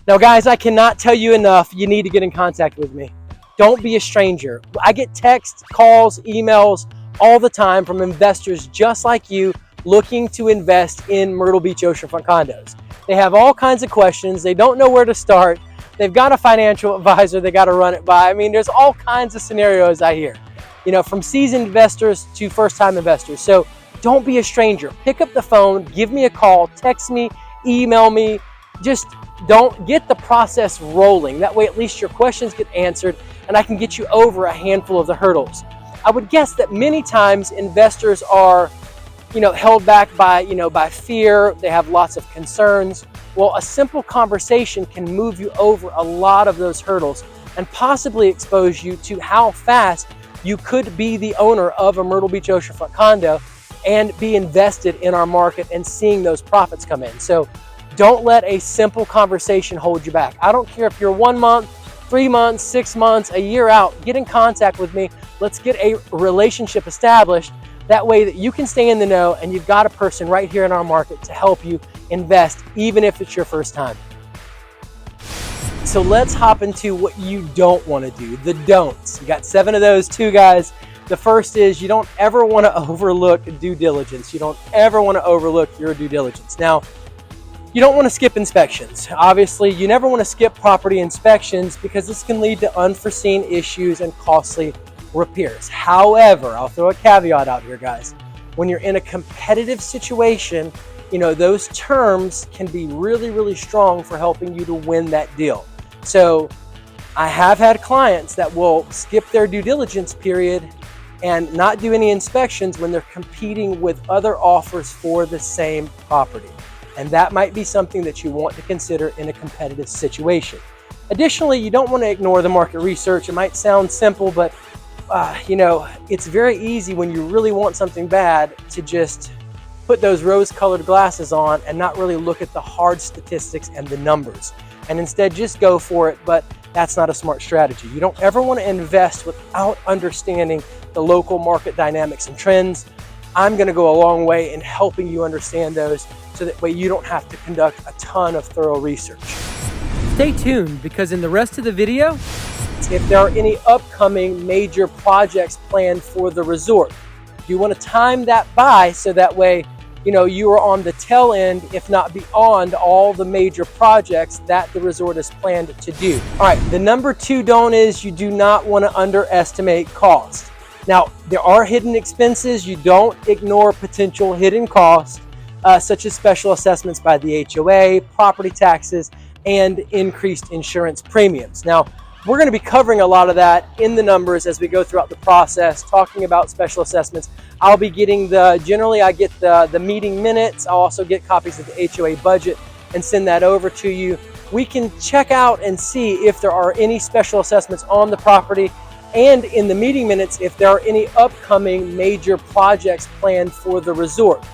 Now guys, I cannot tell you enough, you need to get in contact with me. Don't be a stranger. I get texts, calls, emails all the time from investors just like you looking to invest in Myrtle Beach oceanfront condos. They have all kinds of questions. They don't know where to start. They've got a financial advisor they got to run it by. I mean, there's all kinds of scenarios I hear, you know, from seasoned investors to first-time investors. So don't be a stranger. Pick up the phone, give me a call, text me, email me. Just don't get the process rolling. That way, at least your questions get answered and I can get you over a handful of the hurdles. I would guess that many times investors are, held back by, by fear. They have lots of concerns. Well, a simple conversation can move you over a lot of those hurdles and possibly expose you to how fast you could be the owner of a Myrtle Beach oceanfront condo and be invested in our market and seeing those profits come in. So don't let a simple conversation hold you back. I don't care if you're 1 month, 3 months, 6 months, a year out, get in contact with me. Let's get a relationship established. That way that you can stay in the know and you've got a person right here in our market to help you invest, even if it's your first time. So let's hop into what you don't want to do, the don'ts. You got 7 of those too, guys. The first is you don't ever want to overlook due diligence. You don't ever want to overlook your due diligence. Now, you don't want to skip inspections. Obviously, you never want to skip property inspections because this can lead to unforeseen issues and costly repairs. However, I'll throw a caveat out here, guys. When you're in a competitive situation, those terms can be really, really strong for helping you to win that deal. So I have had clients that will skip their due diligence period and not do any inspections when they're competing with other offers for the same property. And that might be something that you want to consider in a competitive situation. Additionally, you don't want to ignore the market research. It might sound simple, but it's very easy when you really want something bad to just put those rose-colored glasses on and not really look at the hard statistics and the numbers, and instead just go for it. But that's not a smart strategy. You don't ever want to invest without understanding the local market dynamics and trends. I'm going to go a long way in helping you understand those so that way you don't have to conduct a ton of thorough research. Stay tuned, because in the rest of the video, if there are any upcoming major projects planned for the resort, you want to time that by so that way you are on the tail end, if not beyond, all the major projects that the resort is planned to do. All right, the number 2 don't is you do not want to underestimate cost. Now, there are hidden expenses. You don't ignore potential hidden costs, such as special assessments by the HOA, property taxes, and increased insurance premiums. Now, we're going to be covering a lot of that in the numbers as we go throughout the process, talking about special assessments. I'll be getting generally I get the meeting minutes. I'll also get copies of the HOA budget and send that over to you. We can check out and see if there are any special assessments on the property, and in the meeting minutes, if there are any upcoming major projects planned for the resort.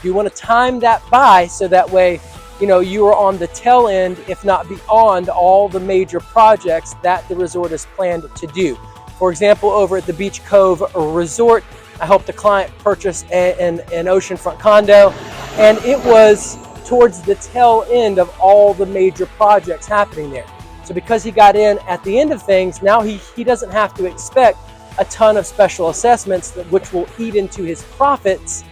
You want to time that by so that way you are on the tail end, if not beyond, all the major projects that the resort is planned to do. For example, over at the Beach Cove Resort, I helped a client purchase an oceanfront condo, and it was towards the tail end of all the major projects happening there. So because he got in at the end of things, now he doesn't have to expect a ton of special assessments which will eat into his profits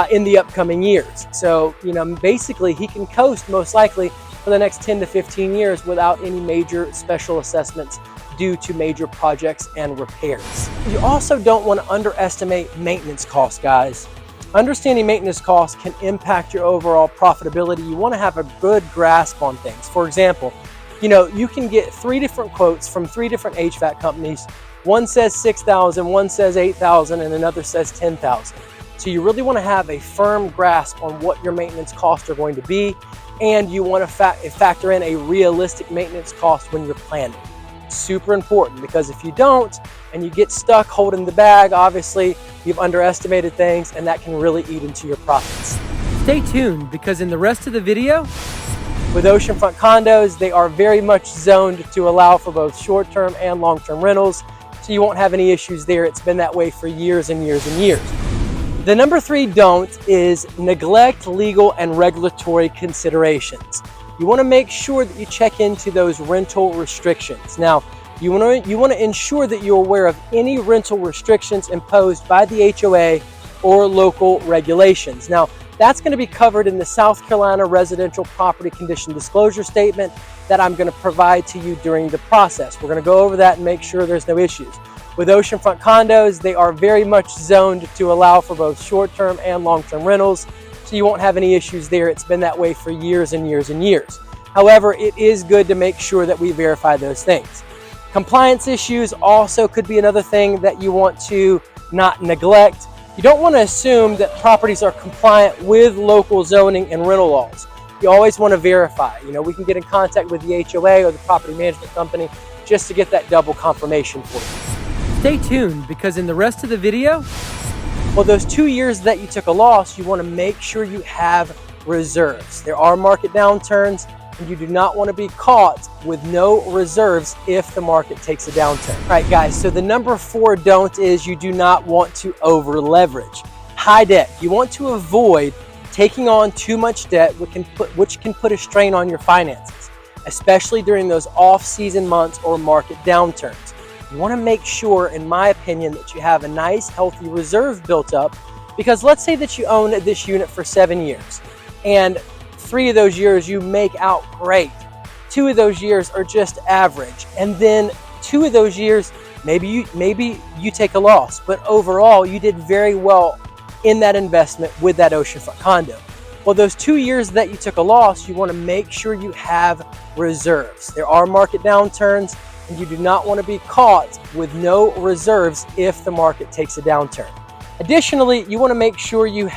in the upcoming years. So, basically he can coast most likely for the next 10 to 15 years without any major special assessments due to major projects and repairs. You also don't want to underestimate maintenance costs, guys. Understanding maintenance costs can impact your overall profitability. You want to have a good grasp on things. For example, you can get 3 different quotes from 3 different HVAC companies. One says $6,000, one says $8,000, and another says $10,000. So you really want to have a firm grasp on what your maintenance costs are going to be, and you want to factor in a realistic maintenance cost when you're planning. Super important, because if you don't and you get stuck holding the bag, obviously you've underestimated things, and that can really eat into your profits. Stay tuned, because in the rest of the video, with oceanfront condos, they are very much zoned to allow for both short-term and long-term rentals, so you won't have any issues there. It's been that way for years and years and years. The number 3 don't is neglect legal and regulatory considerations. you want to make sure that you check into those rental restrictions. Now, you want to ensure that you're aware of any rental restrictions imposed by the HOA or local regulations. Now, that's going to be covered in the South Carolina Residential Property Condition Disclosure Statement that I'm going to provide to you during the process. We're going to go over that and make sure there's no issues. With oceanfront condos, they are very much zoned to allow for both short-term and long-term rentals, so you won't have any issues there. It's been that way for years and years and years. However, it is good to make sure that we verify those things. Compliance issues also could be another thing that you want to not neglect. You don't want to assume that properties are compliant with local zoning and rental laws. You always want to verify. We can get in contact with the HOA or the property management company just to get that double confirmation for you. Stay tuned, because in the rest of the video, well, those 2 years that you took a loss, you want to make sure you have reserves. There are market downturns, and you do not want to be caught with no reserves if the market takes a downturn. All right, guys, so the number 4 don't is you do not want to over leverage. High debt. You want to avoid taking on too much debt, which can put a strain on your finances, especially during those off-season months or market downturns. You want to make sure, in my opinion, that you have a nice, healthy reserve built up, because let's say that you own this unit for 7 years, and 3 of those years you make out great. 2 of those years are just average. And then 2 of those years, maybe you take a loss, but overall you did very well in that investment with that oceanfront condo. Well, those 2 years that you took a loss, you want to make sure you have reserves. There are market downturns, and you do not want to be caught with no reserves if the market takes a downturn. Additionally, you want to make sure you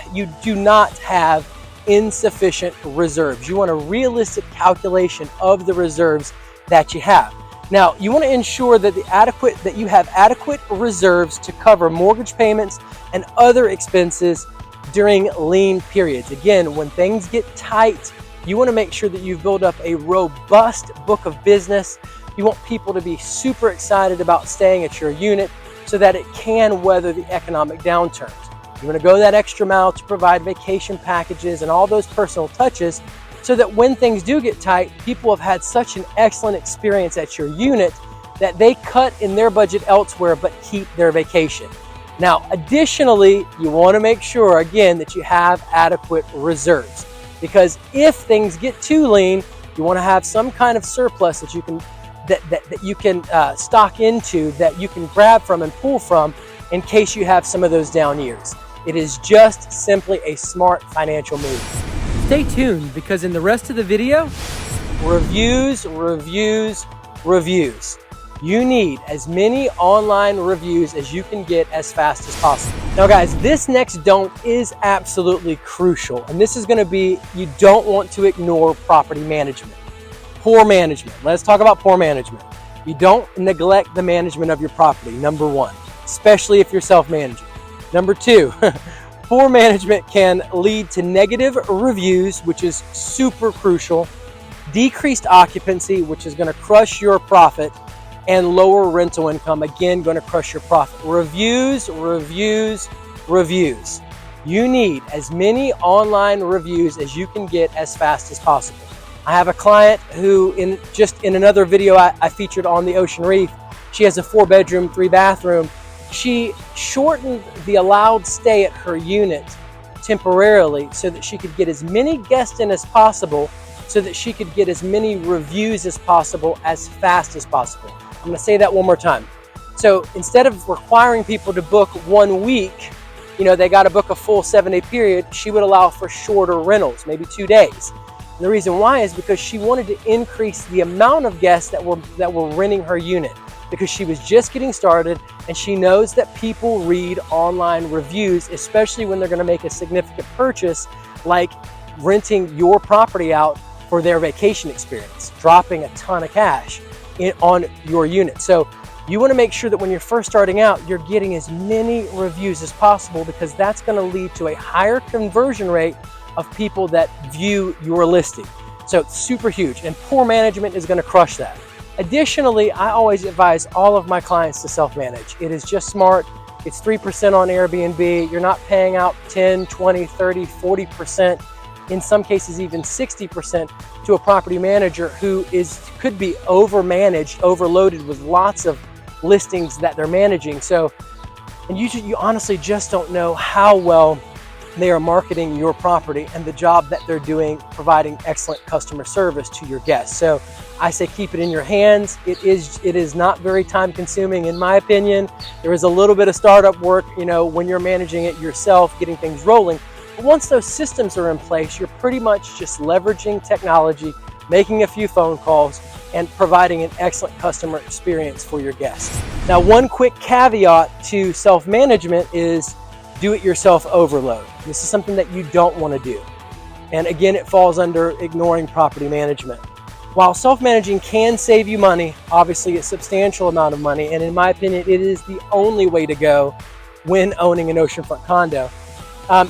do not have insufficient reserves. You want a realistic calculation of the reserves that you have. Now, you want to ensure that you have adequate reserves to cover mortgage payments and other expenses during lean periods. Again, when things get tight, you want to make sure that you've built up a robust book of business. You want people to be super excited about staying at your unit so that it can weather the economic downturns. You want to go that extra mile to provide vacation packages and all those personal touches, so that when things do get tight, people have had such an excellent experience at your unit that they cut in their budget elsewhere but keep their vacation. Now, additionally, you want to make sure, again, that you have adequate reserves, because if things get too lean, you want to have some kind of surplus that you can stock into, that you can grab from and pull from in case you have some of those down years. It is just simply a smart financial move. Stay tuned, because in the rest of the video, reviews. You need as many online reviews as you can get as fast as possible. Now guys, this next don't is absolutely crucial, and this is going to be, you don't want to ignore property management. Poor management. Let's talk about poor management. You don't neglect the management of your property, number 1, especially if you're self-managing. Number 2, poor management can lead to negative reviews, which is super crucial, decreased occupancy, which is going to crush your profit, and lower rental income, again, going to crush your profit. Reviews. You need as many online reviews as you can get as fast as possible. I have a client who, in another video I featured on the Ocean Reef, she has a 4-bedroom, 3-bathroom. She shortened the allowed stay at her unit temporarily so that she could get as many guests in as possible, so that she could get as many reviews as possible as fast as possible. I'm going to say that one more time. So instead of requiring people to book 1 week, they got to book a full 7-day period, she would allow for shorter rentals, maybe 2 days. And the reason why is because she wanted to increase the amount of guests that were renting her unit, because she was just getting started, and she knows that people read online reviews, especially when they're going to make a significant purchase, like renting your property out for their vacation experience, dropping a ton of cash on your unit. So you want to make sure that when you're first starting out, you're getting as many reviews as possible, because that's going to lead to a higher conversion rate of people that view your listing. So it's super huge, and poor management is going to crush that. Additionally, I always advise all of my clients to self-manage. It is just smart. It's 3% on Airbnb. You're not paying out 10, 20, 30, 40%. in some cases even 60%, to a property manager who could be overmanaged, overloaded with lots of listings that they're managing. So, and you honestly just don't know how well they are marketing your property and the job that they're doing, providing excellent customer service to your guests. So I say keep it in your hands. It is not very time consuming, in my opinion. There is a little bit of startup work, when you're managing it yourself, getting things rolling. But once those systems are in place, you're pretty much just leveraging technology, making a few phone calls, and providing an excellent customer experience for your guests. Now, one quick caveat to self-management is do-it-yourself overload. This is something that you don't want to do. And again, it falls under ignoring property management. While self-managing can save you money, obviously a substantial amount of money, and in my opinion, it is the only way to go when owning an oceanfront condo.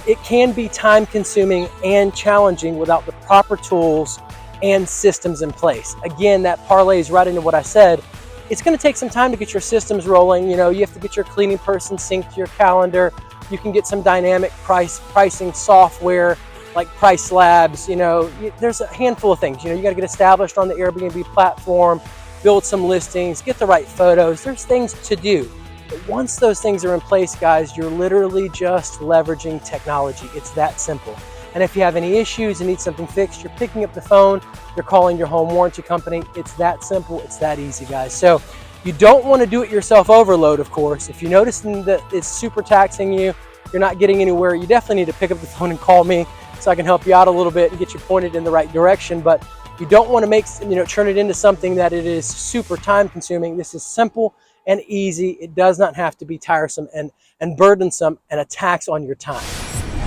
It can be time-consuming and challenging without the proper tools and systems in place. Again, that parlays right into what I said. It's going to take some time to get your systems rolling. You have to get your cleaning person synced to your calendar. You can get some dynamic pricing software like Price Labs. There's a handful of things. You got to get established on the Airbnb platform, build some listings, get the right photos. There's things to do. But once those things are in place, guys, you're literally just leveraging technology. It's that simple. And if you have any issues and need something fixed, you're picking up the phone, you're calling your home warranty company. It's that simple. It's that easy, guys. So you don't want to do it yourself overload, of course. If you're noticing that it's super taxing you, you're not getting anywhere, you definitely need to pick up the phone and call me so I can help you out a little bit and get you pointed in the right direction. But you don't want to turn it into something that it is super time consuming. This is simple and easy. It does not have to be tiresome and burdensome and a tax on your time.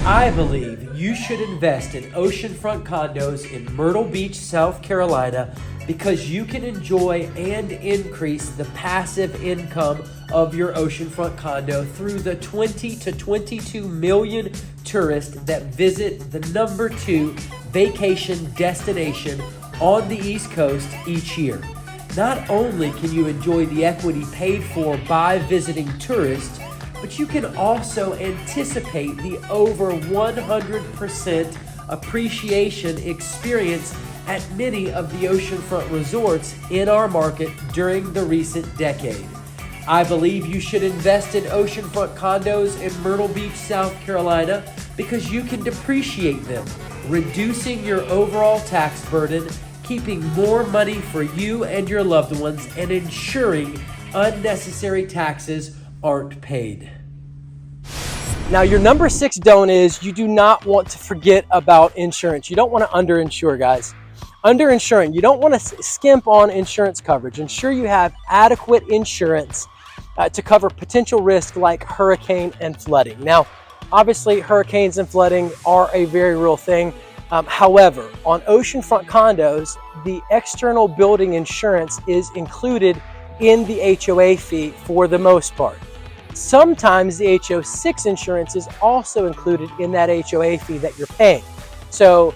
I believe you should invest in oceanfront condos in Myrtle Beach, South Carolina, because you can enjoy and increase the passive income of your oceanfront condo through the 20 to 22 million tourists that visit the #2 vacation destination on the East Coast each year. Not only can you enjoy the equity paid for by visiting tourists, but you can also anticipate the over 100% appreciation experience at many of the oceanfront resorts in our market during the recent decade. I believe you should invest in oceanfront condos in Myrtle Beach, South Carolina, because you can depreciate them, reducing your overall tax burden, keeping more money for you and your loved ones, and ensuring unnecessary taxes aren't paid. Now, your number 6 don't is you do not want to forget about insurance. You don't want to underinsure, guys. Underinsuring, you don't want to skimp on insurance coverage. Ensure you have adequate insurance to cover potential risk like hurricane and flooding. Now, obviously, hurricanes and flooding are a very real thing. However, on oceanfront condos, the external building insurance is included in the HOA fee for the most part. Sometimes the HO6 insurance is also included in that HOA fee that you're paying. So,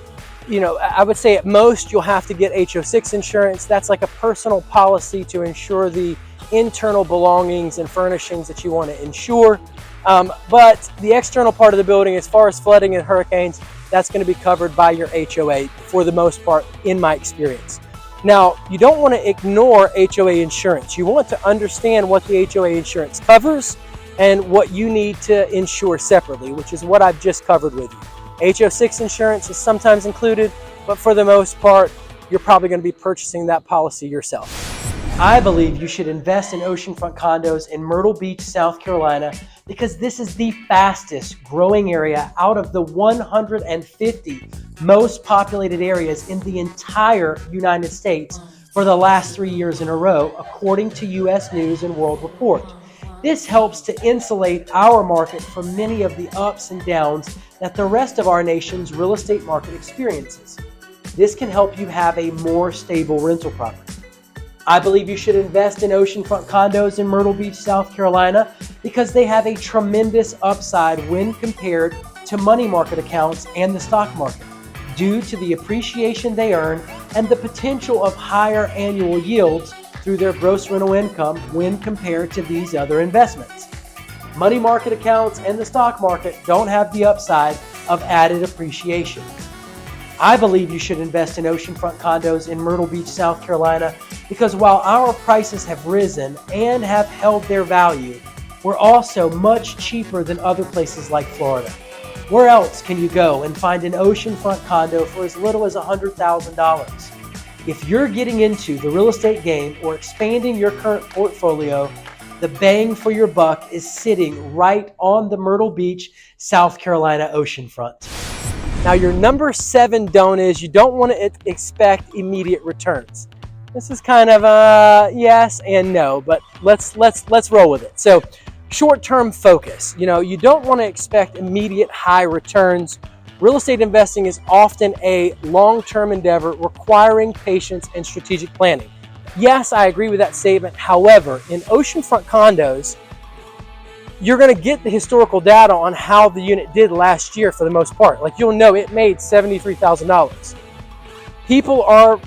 I would say at most you'll have to get HO6 insurance. That's like a personal policy to ensure the internal belongings and furnishings that you want to insure. But the external part of the building, as far as flooding and hurricanes, that's going to be covered by your HOA for the most part, in my experience. Now, you don't want to ignore HOA insurance. You want to understand what the HOA insurance covers and what you need to insure separately, which is what I've just covered with you. HO6 insurance is sometimes included, but for the most part, you're probably going to be purchasing that policy yourself. I believe you should invest in oceanfront condos in Myrtle Beach, South Carolina, because this is the fastest growing area out of the 150 most populated areas in the entire United States for the last 3 years in a row, according to U.S. News and World Report. This helps to insulate our market from many of the ups and downs that the rest of our nation's real estate market experiences. This can help you have a more stable rental property. I believe you should invest in oceanfront condos in Myrtle Beach, South Carolina, because they have a tremendous upside when compared to money market accounts and the stock market, due to the appreciation they earn and the potential of higher annual yields through their gross rental income when compared to these other investments. Money market accounts and the stock market don't have the upside of added appreciation. I believe you should invest in oceanfront condos in Myrtle Beach, South Carolina, because while our prices have risen and have held their value, we're also much cheaper than other places like Florida. Where else can you go and find an oceanfront condo for as little as $100,000? If you're getting into the real estate game or expanding your current portfolio, the bang for your buck is sitting right on the Myrtle Beach, South Carolina oceanfront. Now, your number 7 don't is you don't want to expect immediate returns. This is kind of a yes and no, but let's roll with it. So, short-term focus. You don't want to expect immediate high returns. Real estate investing is often a long-term endeavor requiring patience and strategic planning. Yes, I agree with that statement. However, in oceanfront condos, you're going to get the historical data on how the unit did last year for the most part. Like, you'll know it made $73,000. People are,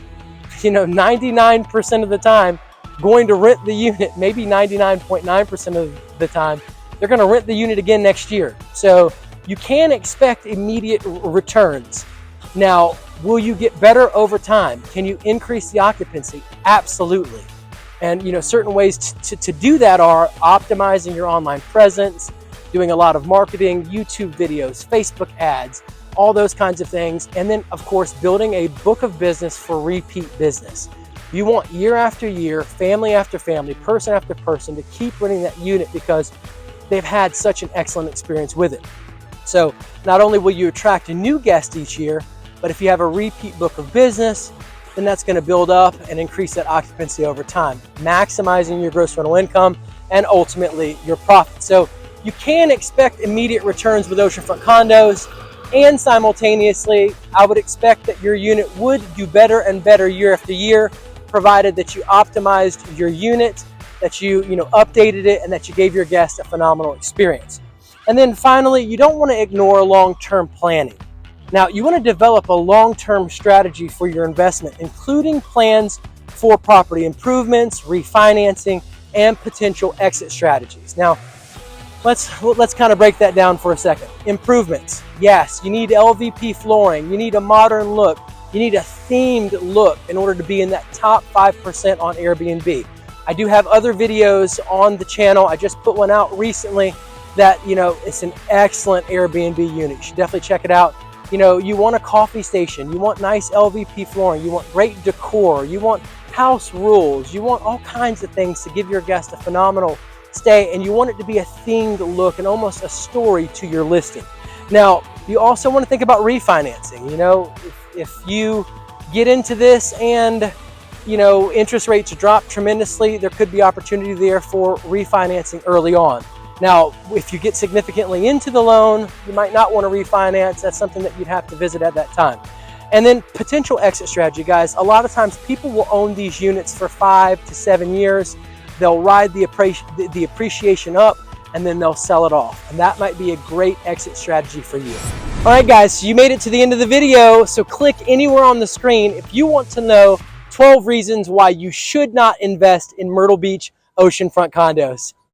99% of the time going to rent the unit, maybe 99.9% of the time, they're going to rent the unit again next year. So you can expect immediate returns. Now, will you get better over time? Can you increase the occupancy? Absolutely. And certain ways to do that are optimizing your online presence, doing a lot of marketing, YouTube videos, Facebook ads, all those kinds of things. And then, of course, building a book of business for repeat business. You want year after year, family after family, person after person to keep renting that unit because they've had such an excellent experience with it. So not only will you attract a new guest each year, but if you have a repeat book of business, then that's going to build up and increase that occupancy over time, maximizing your gross rental income and ultimately your profit. So you can expect immediate returns with oceanfront condos, and simultaneously, I would expect that your unit would do better and better year after year, provided that you optimized your unit, that you updated it, and that you gave your guests a phenomenal experience. And then finally, you don't want to ignore long-term planning. Now, you want to develop a long-term strategy for your investment, including plans for property improvements, refinancing, and potential exit strategies. Now, let's kind of break that down for a second. Improvements. Yes, you need LVP flooring. You need a modern look. You need a themed look in order to be in that top 5% on Airbnb. I do have other videos on the channel. I just put one out recently that, it's an excellent Airbnb unit. You should definitely check it out. You want a coffee station, you want nice LVP flooring, you want great decor, you want house rules, you want all kinds of things to give your guests a phenomenal stay, and you want it to be a themed look and almost a story to your listing. Now, you also want to think about refinancing. If you get into this and interest rates drop tremendously, there could be opportunity there for refinancing early on. Now, if you get significantly into the loan, you might not want to refinance. That's something that you'd have to visit at that time. And then potential exit strategy, guys. A lot of times people will own these units for 5 to 7 years. They'll ride the appreciation up, and then they'll sell it off. And that might be a great exit strategy for you. All right, guys, so you made it to the end of the video. So click anywhere on the screen if you want to know 12 reasons why you should not invest in Myrtle Beach oceanfront condos.